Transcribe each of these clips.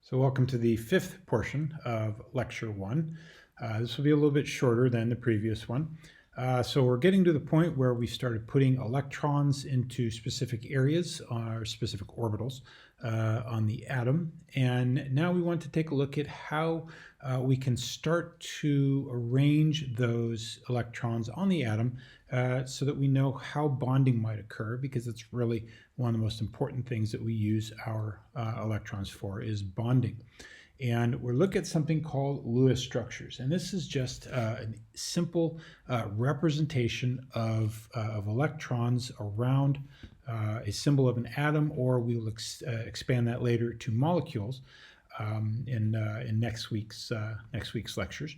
So welcome to the fifth portion of Lecture 1. This will be a little bit shorter than the previous one. So we're getting to the point where we started putting electrons into specific areas or specific orbitals on the atom. And now we want to take a look at how we can start to arrange those electrons on the atom so that we know how bonding might occur, because it's really one of the most important things that we use our electrons for is bonding. And we're looking at something called Lewis structures. And this is just a simple representation of electrons around a symbol of an atom, or we will expand that later to molecules in next week's lectures.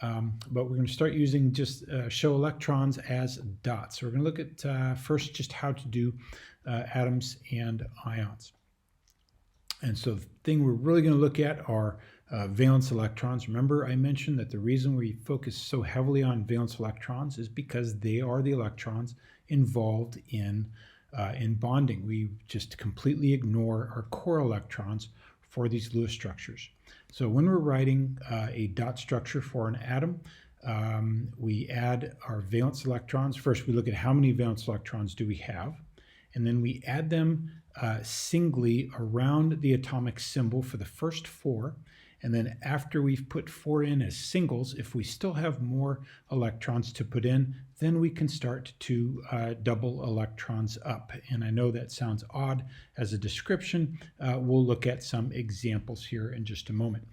But we're going to start using just show electrons as dots. So we're going to look at first just how to do atoms and ions. And so the thing we're really going to look at are valence electrons. Remember, I mentioned that the reason we focus so heavily on valence electrons is because they are the electrons involved in bonding. We just completely ignore our core electrons for these Lewis structures. So when we're writing a dot structure for an atom, we add our valence electrons. First, we look at how many valence electrons do we have, and then we add them singly around the atomic symbol for the first four. And then after we've put four in as singles, if we still have more electrons to put in, then we can start to double electrons up. And I know that sounds odd as a description. We'll look at some examples here in just a moment.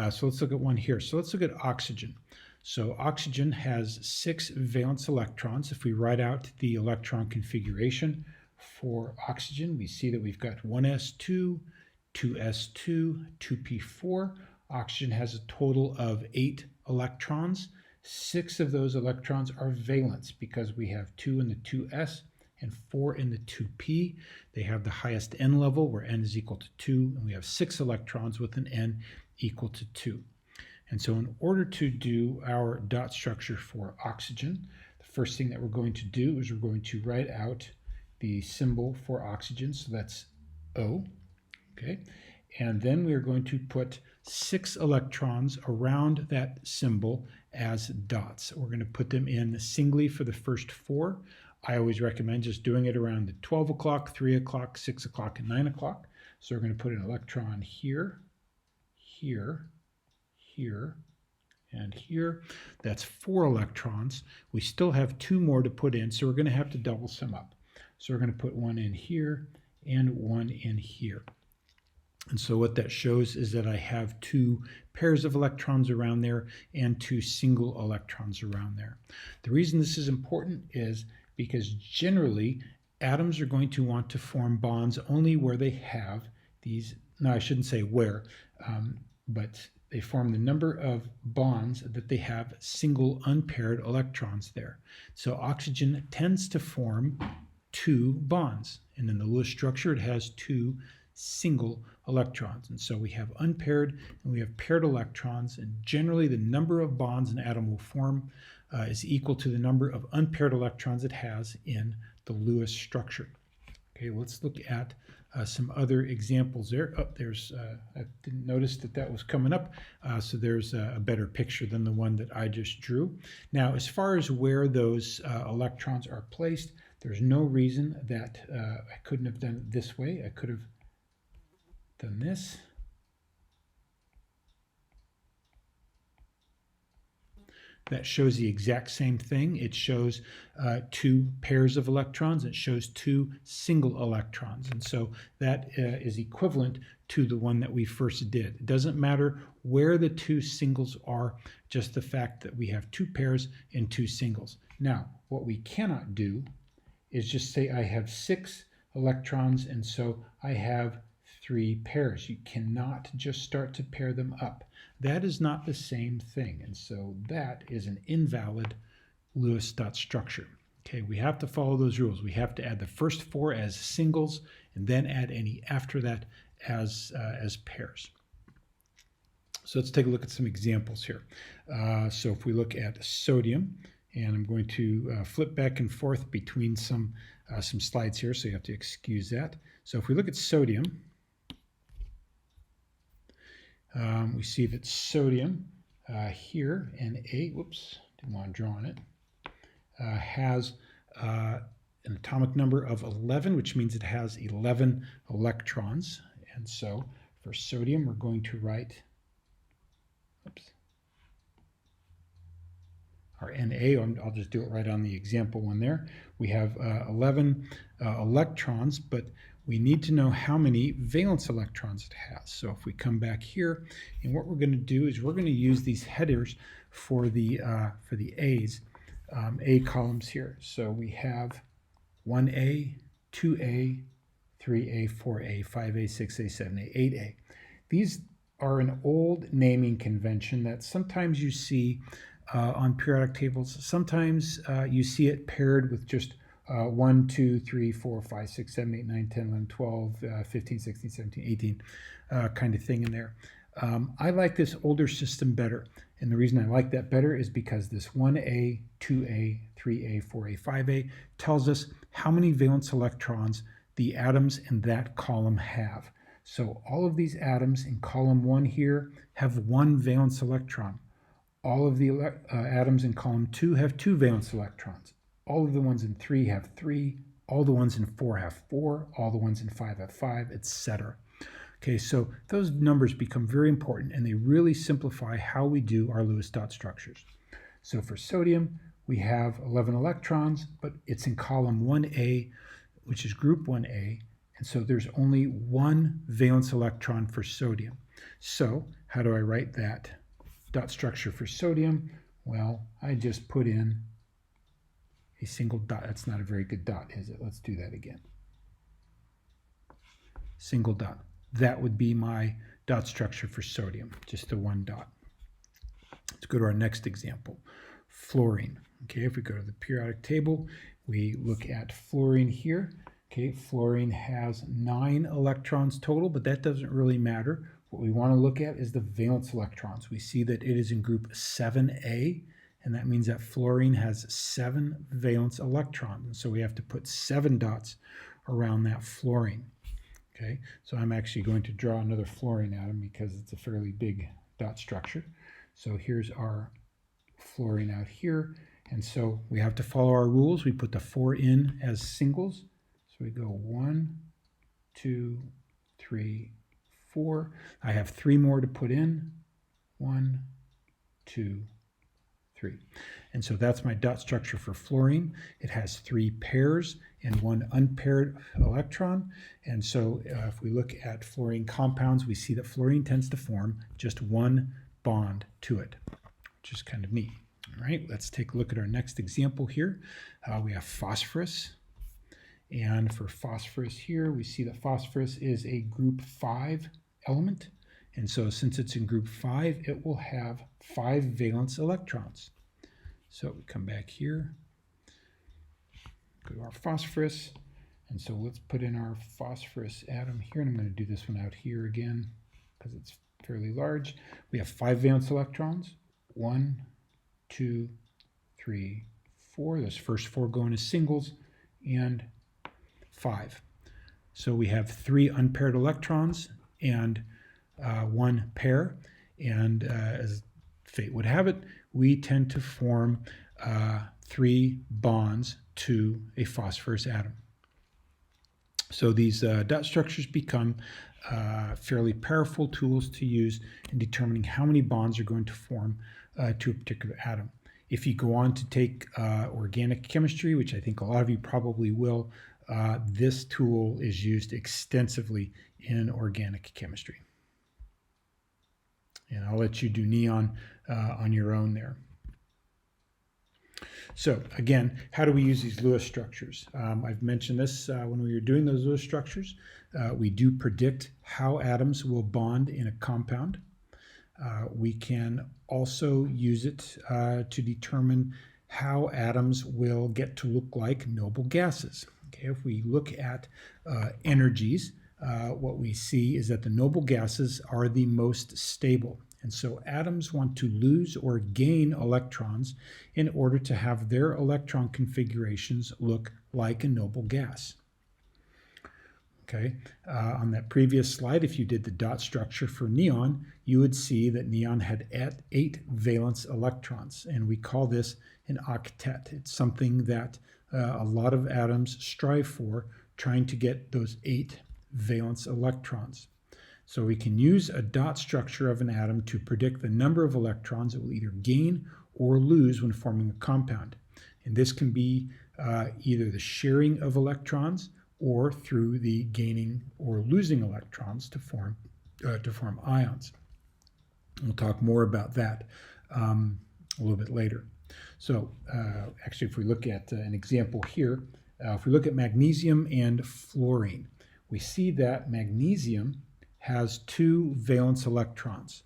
So let's look at one here. So let's look at oxygen. So oxygen has 6 valence electrons. If we write out the electron configuration for oxygen, we see that we've got 1s2, 2s2, 2p4. Oxygen has a total of 8 electrons. 6 of those electrons are valence because we have 2 in the 2s and 4 in the 2p. They have the highest n level where n is equal to 2, and we have 6 electrons with an n equal to 2. And so in order to do our dot structure for oxygen, the first thing that we're going to do is we're going to write out the symbol for oxygen, so that's O, okay? And then we are going to put 6 electrons around that symbol as dots. We're going to put them in singly for the first 4. I always recommend just doing it around the 12 o'clock, 3 o'clock, 6 o'clock, and 9 o'clock. So we're going to put an electron here, here, here, and here. That's 4 electrons. We still have 2 more to put in, so we're going to have to double sum up. So we're going to put 1 in here and 1 in here. And so what that shows is that I have 2 pairs of electrons around there and 2 single electrons around there. The reason this is important is because generally atoms are going to want to form bonds only where they have these, no, I shouldn't say where, but they form the number of bonds that they have single unpaired electrons there. So oxygen tends to form 2 bonds, and in the Lewis structure it has 2 single electrons. And so we have unpaired and we have paired electrons, and generally the number of bonds an atom will form is equal to the number of unpaired electrons it has in the Lewis structure. Okay, let's look at some other examples there. Oh, there's, I didn't notice that that was coming up, so there's a better picture than the one that I just drew. Now, as far as where those electrons are placed, there's no reason that I couldn't have done it this way. I could have done this. That shows the exact same thing. It shows 2 pairs of electrons. It shows 2 single electrons. And so that is equivalent to the one that we first did. It doesn't matter where the 2 singles are, just the fact that we have 2 pairs and 2 singles. Now, what we cannot do is just say I have 6 electrons, and so I have 3 pairs. You cannot just start to pair them up. That is not the same thing, and so that is an invalid Lewis dot structure. Okay, we have to follow those rules. We have to add the first 4 as singles, and then add any after that as pairs. So let's take a look at some examples here. So if we look at sodium, and I'm going to flip back and forth between some slides here, so you have to excuse that. So if we look at sodium, we see that sodium here, Na, whoops, didn't want to draw on it, has an atomic number of 11, which means it has 11 electrons. And so for sodium, we're going to write, our Na, I'll just do it right on the example one there. We have 11 electrons, but we need to know how many valence electrons it has. So if we come back here, and what we're going to do is we're going to use these headers for the A's, A columns here. So we have 1A, 2A, 3A, 4A, 5A, 6A, 7A, 8A. These are an old naming convention that sometimes you see on periodic tables. Sometimes you see it paired with just 1, 2, 3, 4, 5, 6, 7, 8, 9, 10, 11, 12, 15, 16, 17, 18 kind of thing in there. I like this older system better. And the reason I like that better is because this 1A, 2A, 3A, 4A, 5A tells us how many valence electrons the atoms in that column have. So all of these atoms in column 1 here have 1 valence electron. All of the atoms in column 2 have 2 valence electrons. All of the ones in 3 have 3. All the ones in 4 have 4. All the ones in 5 have 5, etc. Okay, so those numbers become very important, and they really simplify how we do our Lewis dot structures. So for sodium, we have 11 electrons, but it's in column 1A, which is group 1A, and so there's only 1 valence electron for sodium. So how do I write that dot structure for sodium? Well, I just put in a single dot. That's not a very good dot, is it? Let's do that again. Single dot. That would be my dot structure for sodium, just the 1 dot. Let's go to our next example, fluorine. Okay, if we go to the periodic table, we look at fluorine here. Okay, fluorine has 9 electrons total, but that doesn't really matter. What we want to look at is the valence electrons. We see that it is in group 7A, and that means that fluorine has 7 valence electrons. And so we have to put 7 dots around that fluorine. Okay, so I'm actually going to draw another fluorine atom because it's a fairly big dot structure. So here's our fluorine out here. And so we have to follow our rules. We put the 4 in as singles. So we go 1, 2, 3, 4. I have 3 more to put in. 1, 2, 3. And so that's my dot structure for fluorine. It has 3 pairs and 1 unpaired electron. And so if we look at fluorine compounds, we see that fluorine tends to form just 1 bond to it, which is kind of neat. All right, let's take a look at our next example here. We have phosphorus. And for phosphorus here, we see that phosphorus is a group 5 element. And so since it's in group 5, it will have 5 valence electrons. So we come back here, go to our phosphorus, and so let's put in our phosphorus atom here, and I'm going to do this one out here again because it's fairly large. We have 5 valence electrons, 1, 2, 3, 4. Those first 4 going as singles, and 5. So we have 3 unpaired electrons and 1 pair, and as fate would have it, we tend to form 3 bonds to a phosphorus atom. So these dot structures become fairly powerful tools to use in determining how many bonds are going to form to a particular atom. If you go on to take organic chemistry, which I think a lot of you probably will, this tool is used extensively in organic chemistry. And I'll let you do neon on your own there. So again, how do we use these Lewis structures? I've mentioned this when we were doing those Lewis structures. We do predict how atoms will bond in a compound. We can also use it to determine how atoms will get to look like noble gases. Okay, if we look at energies, what we see is that the noble gases are the most stable. And so atoms want to lose or gain electrons in order to have their electron configurations look like a noble gas. Okay, on that previous slide, if you did the dot structure for neon, you would see that neon had 8 valence electrons, and we call this an octet. It's something that a lot of atoms strive for, trying to get those 8 valence electrons. So we can use a dot structure of an atom to predict the number of electrons it will either gain or lose when forming a compound. And this can be either the sharing of electrons or through the gaining or losing electrons to form ions. We'll talk more about that a little bit later. So actually, if we look at an example here, if we look at magnesium and fluorine, we see that magnesium has 2 valence electrons.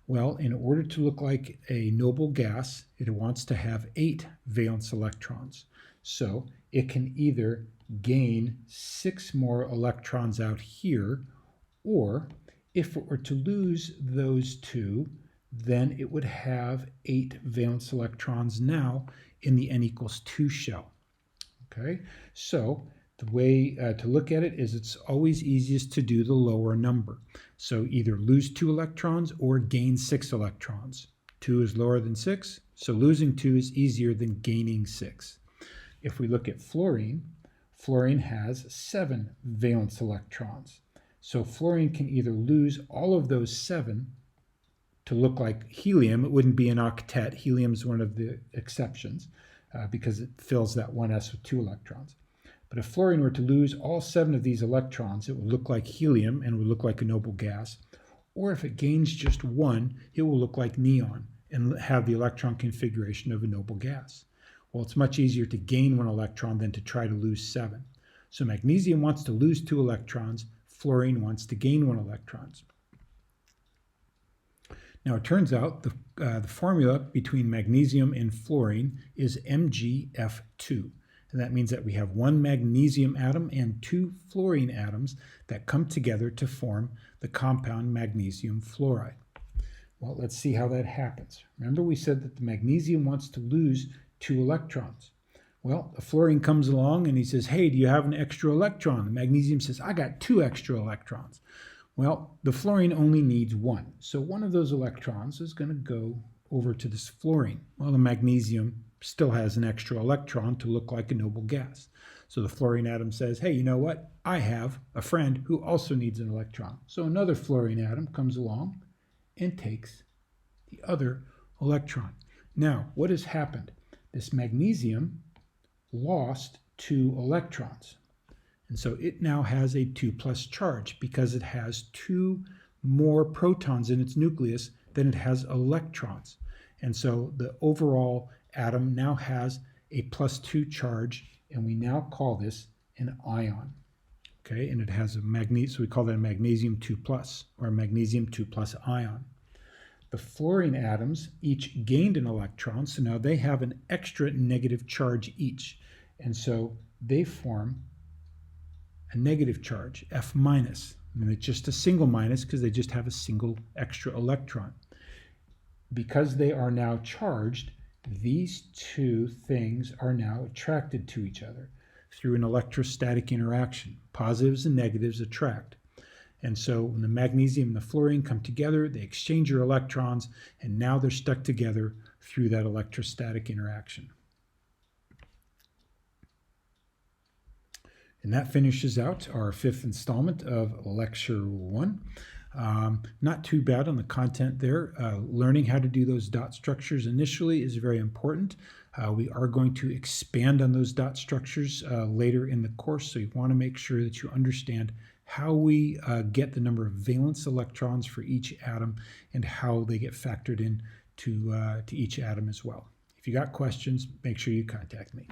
Well, in order to look like a noble gas, it wants to have 8 valence electrons. So it can either gain 6 more electrons out here, or if it were to lose those 2, then it would have 8 valence electrons now in the n equals 2 shell. Okay, so the way to look at it is it's always easiest to do the lower number. So either lose 2 electrons or gain 6 electrons. 2 is lower than 6, so losing 2 is easier than gaining 6. If we look at fluorine, fluorine has 7 valence electrons. So fluorine can either lose all of those 7 to look like helium. It wouldn't be an octet. Helium is one of the exceptions because it fills that one s with 2 electrons. But if fluorine were to lose all 7 of these electrons, it would look like helium and would look like a noble gas. Or if it gains just 1, it will look like neon and have the electron configuration of a noble gas. Well, it's much easier to gain 1 electron than to try to lose 7. So magnesium wants to lose 2 electrons, fluorine wants to gain 1 electron. Now it turns out the formula between magnesium and fluorine is MgF2. And that means that we have 1 magnesium atom and 2 fluorine atoms that come together to form the compound magnesium fluoride. Well, let's see how that happens. Remember we said that the magnesium wants to lose 2 electrons. Well, the fluorine comes along and he says, hey, do you have an extra electron? The magnesium says, I got 2 extra electrons. Well, the fluorine only needs 1. So one of those electrons is going to go over to this fluorine. Well, the magnesium still has an extra electron to look like a noble gas. So the fluorine atom says, hey, you know what? I have a friend who also needs an electron. So another fluorine atom comes along and takes the other electron. Now, what has happened? This magnesium lost 2 electrons. And so it now has a 2+ charge because it has 2 more protons in its nucleus than it has electrons. And so the overall atom now has a +2 charge, and we now call this an ion. Okay, and it has a so we call that a magnesium 2+, or a magnesium 2+ ion. The fluorine atoms each gained an electron, so now they have an extra negative charge each. And so they form a negative charge, F-. And it's just a single minus because they just have a single extra electron. Because they are now charged, these 2 things are now attracted to each other through an electrostatic interaction. Positives and negatives attract. And so when the magnesium and the fluorine come together, they exchange their electrons, and now they're stuck together through that electrostatic interaction. And that finishes out our 5th installment of Lecture 1. Not too bad on the content there. Learning how to do those dot structures initially is very important. We are going to expand on those dot structures later in the course, so you want to make sure that you understand how we get the number of valence electrons for each atom and how they get factored in to each atom as well. If you got questions, make sure you contact me.